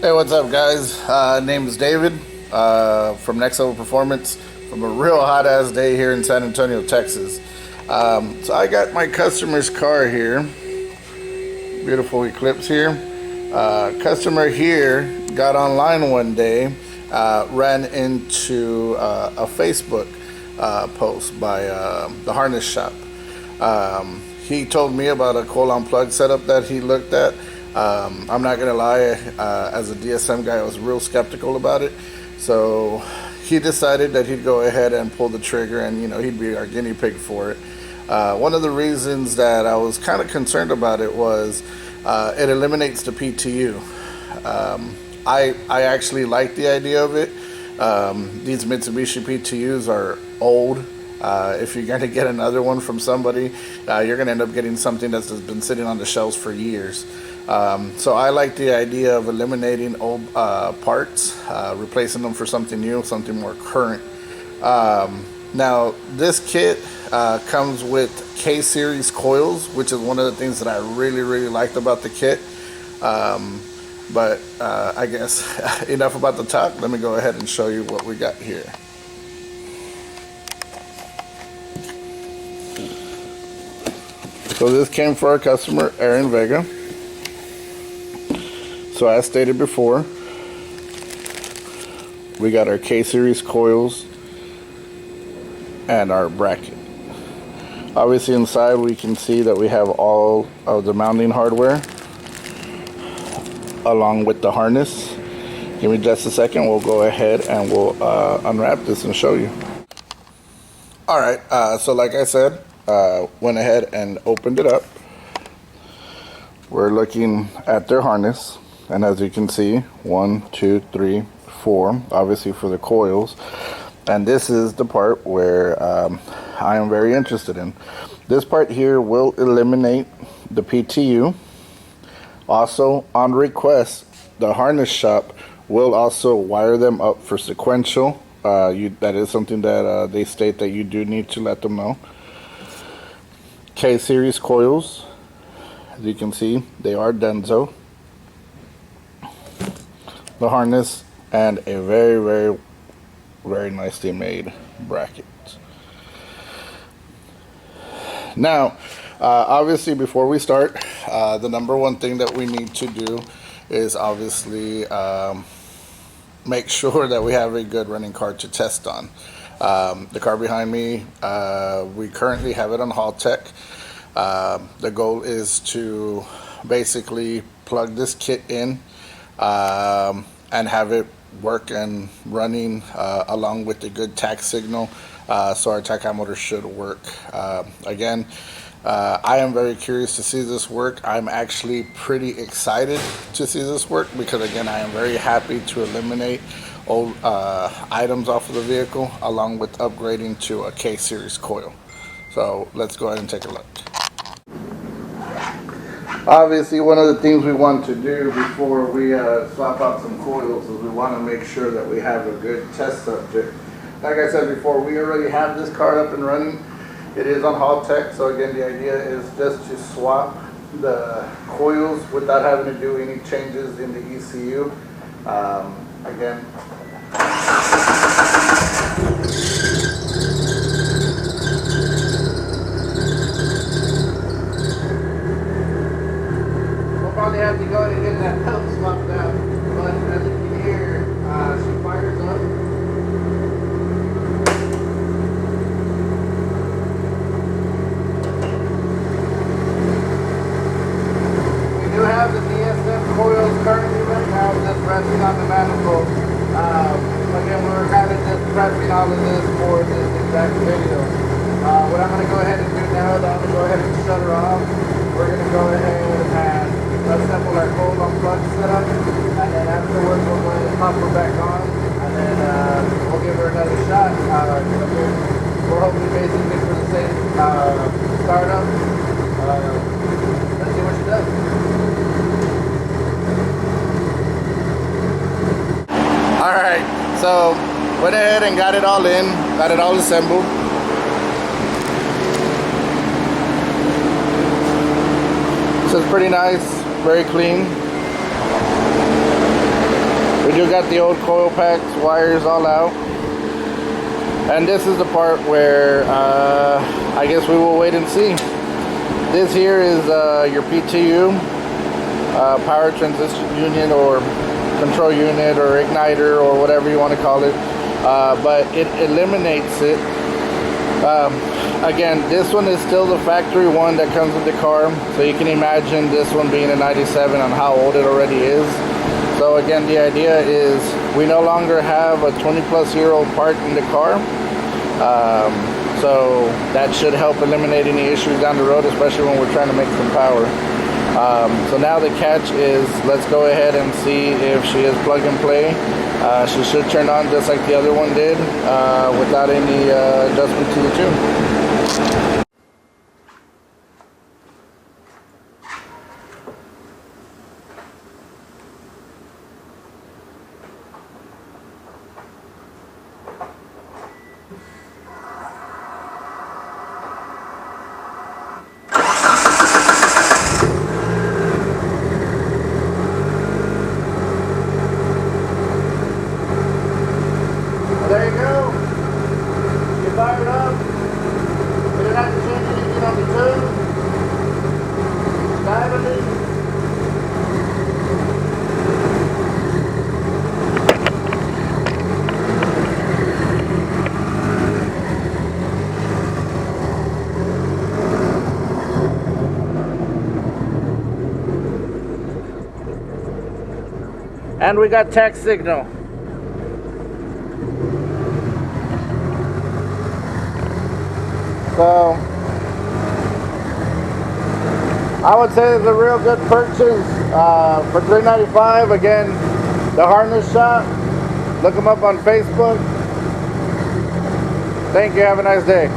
Hey, what's up, guys? Name is David from Next Level Performance from a real hot ass day here in San Antonio, Texas. So I got my customer's car here. Beautiful Eclipse here. Customer here got online one day, ran into a Facebook post by the harness shop. He told me about a Coil unplugged setup that he looked at. I'm not gonna lie, as a DSM guy, I was real skeptical about it. So he decided that he'd go ahead and pull the trigger, and he'd be our guinea pig for it. One of the reasons that I was kind of concerned about it was it eliminates the PTU. I actually like the idea of it. These Mitsubishi PTUs are old. If you're going to get another one from somebody, you're going to end up getting something that's been sitting on the shelves for years. So I like the idea of eliminating old parts, replacing them for something new, something more current. Now, this kit comes with K-series coils, which is one of the things that I really liked about the kit. But I guess enough about the talk. Let me go ahead and show you what we got here. So this came for our customer, Aaron Vega. So as stated before, we got our K-series coils and our bracket. Obviously inside we can see that we have all of the mounting hardware along with the harness. Give me just a second, we'll go ahead and we'll unwrap this and show you. Alright, so like I said, went ahead and opened it up. We're looking at their harness, and as you can see, 1, 2, 3, 4, obviously for the coils. And this is the part where I am very interested in. This part here will eliminate the PTU. Also, on request, the harness shop will also wire them up for sequential. That is something that they state that you do need to let them know. K-series coils, as you can see, they are Denso. The harness and a very nicely made bracket. Now, obviously, before we start, the number one thing that we need to do is obviously make sure that we have a good running car to test on. The car behind me, we currently have it on haul tech. The goal is to basically plug this kit in and have it work and running along with a good tach signal, so our tachometer should work. Again, I am very curious to see this work. I'm actually pretty excited to see this work because, again, I am very happy to eliminate old items off of the vehicle along with upgrading to a K-series coil. So let's go ahead and take a look. Obviously, one of the things we want to do before we swap out some coils is we want to make sure that we have a good test subject. Like I said before, we already have this car up and running. It is on haul tech, so again, the idea is just to swap the coils without having to do any changes in the ECU. Again, we'll probably have to go ahead and get that pump swapped out, but as you can hear, she fires up. We do have the DSM coils currently right now, just resting on the manifold. Again, we're kind of just prepping all of this for this exact video. What I'm going to go ahead and do now is I'm going to go ahead and shut her off. We're going to go ahead and assemble our Coil unplugged setup, and then afterwards we'll go ahead and pop her back on, and then we'll give her another shot. We're hoping basically for the same startup. Let's see what she does. Alright, so went ahead and got it all in, got it all assembled. So it's pretty nice, very clean. We do got the old coil packs, wires all out. And this is the part where I guess we will wait and see. This here is your PTU, power transition unit, or control unit, or igniter, or whatever you want to call it. But it eliminates it. Again, this one is still the factory one that comes with the car, so you can imagine this one being a 97 on how old it already is. So again, the idea is we no longer have a 20-plus-year-old part in the car. So that should help eliminate any issues down the road, especially when we're trying to make some power. So now the catch is, let's go ahead and see if she is plug and play. She should turn on just like the other one did, without any adjustment to the tune. There you go. You fire it up. You don't have to change anything on the tube. Diamond. And we got text signal. So I would say it's a real good purchase for $395. Again, the Harness Shop. Look them up on Facebook. Thank you. Have a nice day.